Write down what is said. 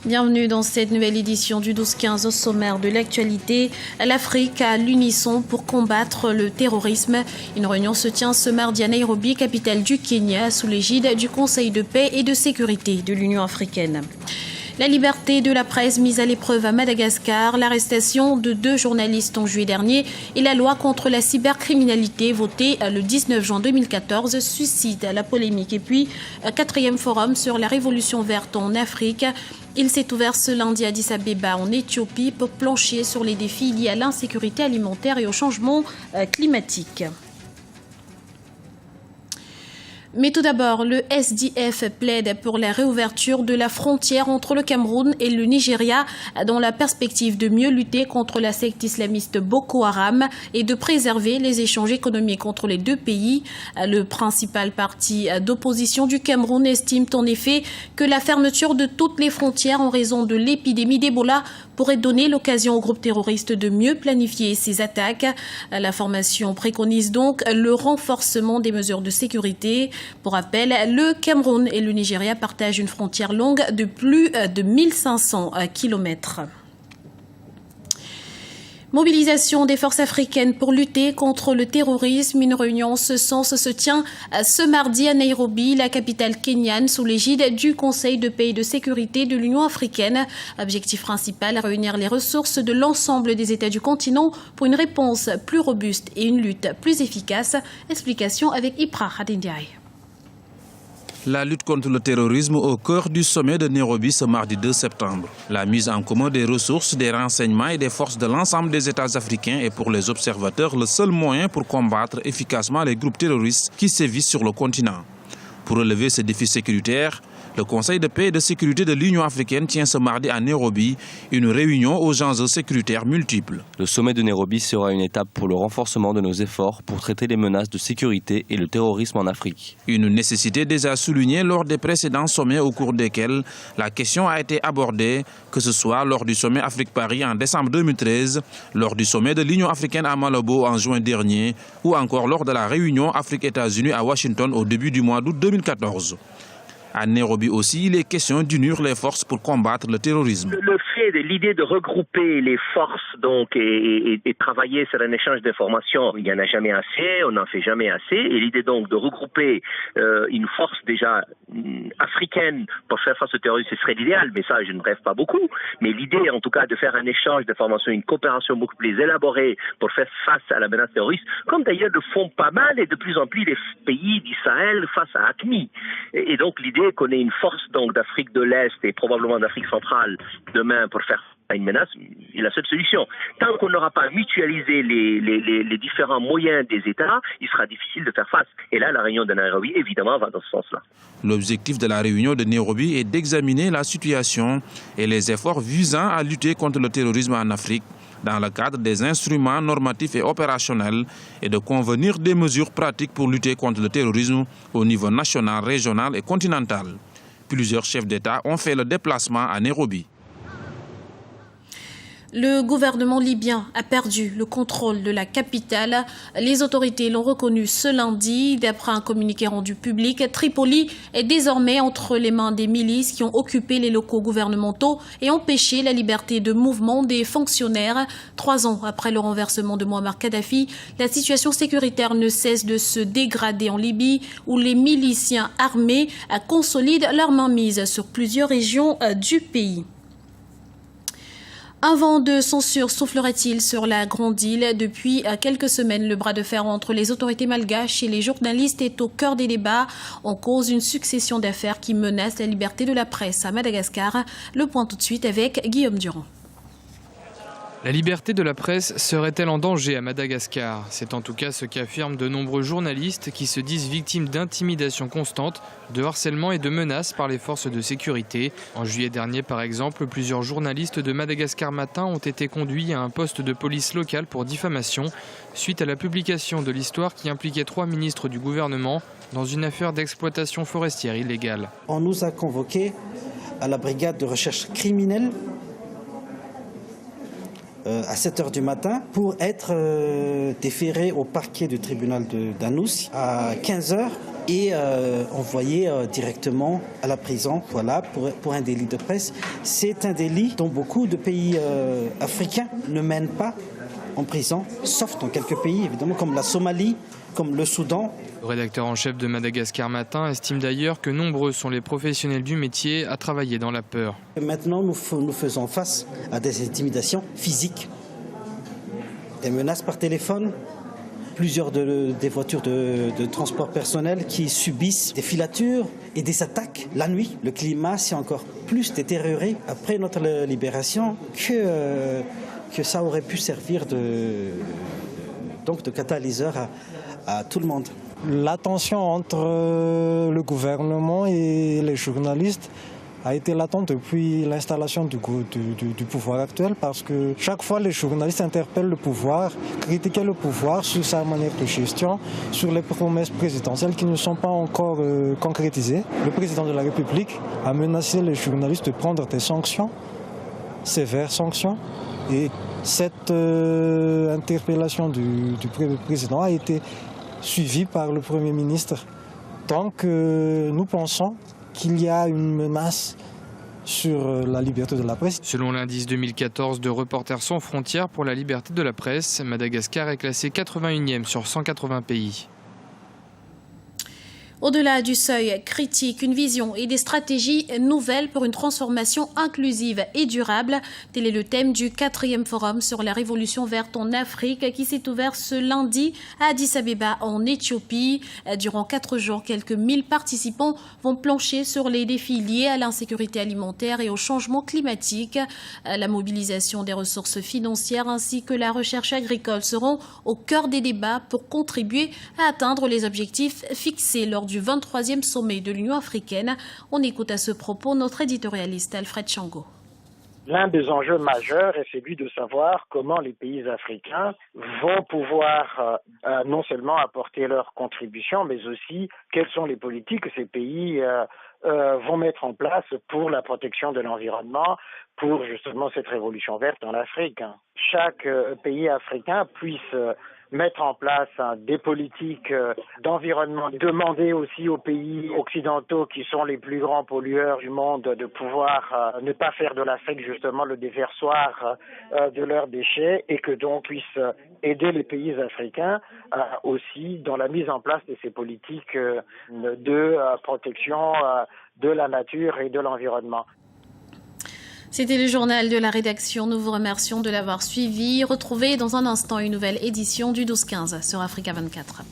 Bienvenue dans cette nouvelle édition du 12-15 au sommaire de l'actualité. L'Afrique à l'unisson pour combattre le terrorisme. Une réunion se tient ce mardi à Nairobi, capitale du Kenya, sous l'égide du Conseil de paix et de sécurité de l'Union africaine. La liberté de la presse mise à l'épreuve à Madagascar, l'arrestation de 2 journalistes en juillet dernier et la loi contre la cybercriminalité votée le 19 juin 2014 suscite la polémique. Et puis, 4e forum sur la révolution verte en Afrique. Il s'est ouvert ce lundi à Addis Abeba en Éthiopie pour plancher sur les défis liés à l'insécurité alimentaire et au changement climatique. Mais tout d'abord, le SDF plaide pour la réouverture de la frontière entre le Cameroun et le Nigeria dans la perspective de mieux lutter contre la secte islamiste Boko Haram et de préserver les échanges économiques entre les deux pays. Le principal parti d'opposition du Cameroun estime en effet que la fermeture de toutes les frontières en raison de l'épidémie d'Ebola pourrait donner l'occasion au groupe terroriste de mieux planifier ses attaques. La formation préconise donc le renforcement des mesures de sécurité. Pour rappel, le Cameroun et le Nigeria partagent une frontière longue de plus de 1500 kilomètres. Mobilisation des forces africaines pour lutter contre le terrorisme. Une réunion en ce sens se tient ce mardi à Nairobi, la capitale kenyane, sous l'égide du Conseil de paix et de sécurité de l'Union africaine. Objectif principal, réunir les ressources de l'ensemble des États du continent pour une réponse plus robuste et une lutte plus efficace. Explication avec Ipra Hadindiaï. La lutte contre le terrorisme au cœur du sommet de Nairobi ce mardi 2 septembre. La mise en commun des ressources, des renseignements et des forces de l'ensemble des États africains est pour les observateurs le seul moyen pour combattre efficacement les groupes terroristes qui sévissent sur le continent. Pour relever ce défi sécuritaire, le Conseil de paix et de sécurité de l'Union africaine tient ce mardi à Nairobi une réunion aux enjeux sécuritaires multiples. Le sommet de Nairobi sera une étape pour le renforcement de nos efforts pour traiter les menaces de sécurité et le terrorisme en Afrique. Une nécessité déjà soulignée lors des précédents sommets au cours desquels la question a été abordée, que ce soit lors du sommet Afrique-Paris en décembre 2013, lors du sommet de l'Union africaine à Malabo en juin dernier ou encore lors de la réunion Afrique-États-Unis à Washington au début du mois d'août 2014. À Nairobi aussi, il est question d'unir les forces pour combattre le terrorisme. Le fait de l'idée de regrouper les forces donc et travailler sur un échange d'informations, il n'y en a jamais assez, on n'en fait jamais assez. Et l'idée donc de regrouper une force déjà africaine pour faire face au terrorisme, ce serait l'idéal, mais ça je ne rêve pas beaucoup. Mais l'idée en tout cas de faire un échange d'informations, une coopération beaucoup plus élaborée pour faire face à la menace terroriste, comme d'ailleurs le font pas mal et de plus en plus les pays d'Israël face à AQMI. Et donc l'idée qu'on ait une force donc d'Afrique de l'Est et probablement d'Afrique centrale demain pour faire une menace est la seule solution. Tant qu'on n'aura pas mutualisé les différents moyens des États, il sera difficile de faire face. Et là, la réunion de Nairobi, évidemment, va dans ce sens-là. L'objectif de la réunion de Nairobi est d'examiner la situation et les efforts visant à lutter contre le terrorisme en Afrique dans le cadre des instruments normatifs et opérationnels et de convenir des mesures pratiques pour lutter contre le terrorisme au niveau national, régional et continental. Plusieurs chefs d'État ont fait le déplacement à Nairobi. Le gouvernement libyen a perdu le contrôle de la capitale. Les autorités l'ont reconnu ce lundi. D'après un communiqué rendu public, Tripoli est désormais entre les mains des milices qui ont occupé les locaux gouvernementaux et empêché la liberté de mouvement des fonctionnaires. 3 ans après le renversement de Muammar Kadhafi, la situation sécuritaire ne cesse de se dégrader en Libye, où les miliciens armés consolident leur mainmise sur plusieurs régions du pays. Un vent de censure soufflerait-il sur la Grande Île? Depuis quelques semaines, le bras de fer entre les autorités malgaches et les journalistes est au cœur des débats. En cause une succession d'affaires qui menacent la liberté de la presse à Madagascar. Le point tout de suite avec Guillaume Durand. La liberté de la presse serait-elle en danger à Madagascar? C'est en tout cas ce qu'affirment de nombreux journalistes qui se disent victimes d'intimidations constantes, de harcèlement et de menaces par les forces de sécurité. En juillet dernier, par exemple, plusieurs journalistes de Madagascar Matin ont été conduits à un poste de police locale pour diffamation, suite à la publication de l'histoire qui impliquait 3 ministres du gouvernement dans une affaire d'exploitation forestière illégale. On nous a convoqués à la brigade de recherche criminelle à 7h du matin pour être déféré au parquet du tribunal d'Anous à 15h et envoyé directement à la prison, voilà, pour un délit de presse. C'est un délit dont beaucoup de pays africains ne mènent pas en prison, sauf dans quelques pays, évidemment, comme la Somalie, comme le Soudan. Le rédacteur en chef de Madagascar Matin estime d'ailleurs que nombreux sont les professionnels du métier à travailler dans la peur. Maintenant, nous faisons face à des intimidations physiques, des menaces par téléphone, plusieurs des voitures de transport personnel qui subissent des filatures et des attaques la nuit. Le climat s'est encore plus détérioré après notre libération que ça aurait pu servir de catalyseur à tout le monde. La tension entre le gouvernement et les journalistes a été latente depuis l'installation du pouvoir actuel, parce que chaque fois les journalistes interpellent le pouvoir, critiquent le pouvoir sur sa manière de gestion, sur les promesses présidentielles qui ne sont pas encore concrétisées. Le président de la République a menacé les journalistes de prendre des sanctions, sévères sanctions, et cette interpellation du président a été suivie par le Premier ministre. Donc nous pensons qu'il y a une menace sur la liberté de la presse. Selon l'indice 2014 de Reporters sans frontières pour la liberté de la presse, Madagascar est classé 81e sur 180 pays. Au-delà du seuil critique, une vision et des stratégies nouvelles pour une transformation inclusive et durable. Tel est le thème du 4e forum sur la révolution verte en Afrique qui s'est ouvert ce lundi à Addis Abeba en Éthiopie. Durant 4 jours, quelques 1000 participants vont plancher sur les défis liés à l'insécurité alimentaire et au changement climatique. La mobilisation des ressources financières ainsi que la recherche agricole seront au cœur des débats pour contribuer à atteindre les objectifs fixés lors du 23e sommet de l'Union africaine. On écoute à ce propos notre éditorialiste Alfred Chango. L'un des enjeux majeurs est celui de savoir comment les pays africains vont pouvoir non seulement apporter leur contribution, mais aussi quelles sont les politiques que ces pays vont mettre en place pour la protection de l'environnement, pour justement cette révolution verte en Afrique. Chaque pays africain puisse mettre en place des politiques d'environnement, demander aussi aux pays occidentaux qui sont les plus grands pollueurs du monde de pouvoir ne pas faire de l'Afrique justement le déversoir de leurs déchets, et que donc puisse aider les pays africains aussi dans la mise en place de ces politiques de protection de la nature et de l'environnement. C'était le journal de la rédaction. Nous vous remercions de l'avoir suivi. Retrouvez dans un instant une nouvelle édition du 12-15 sur Africa 24.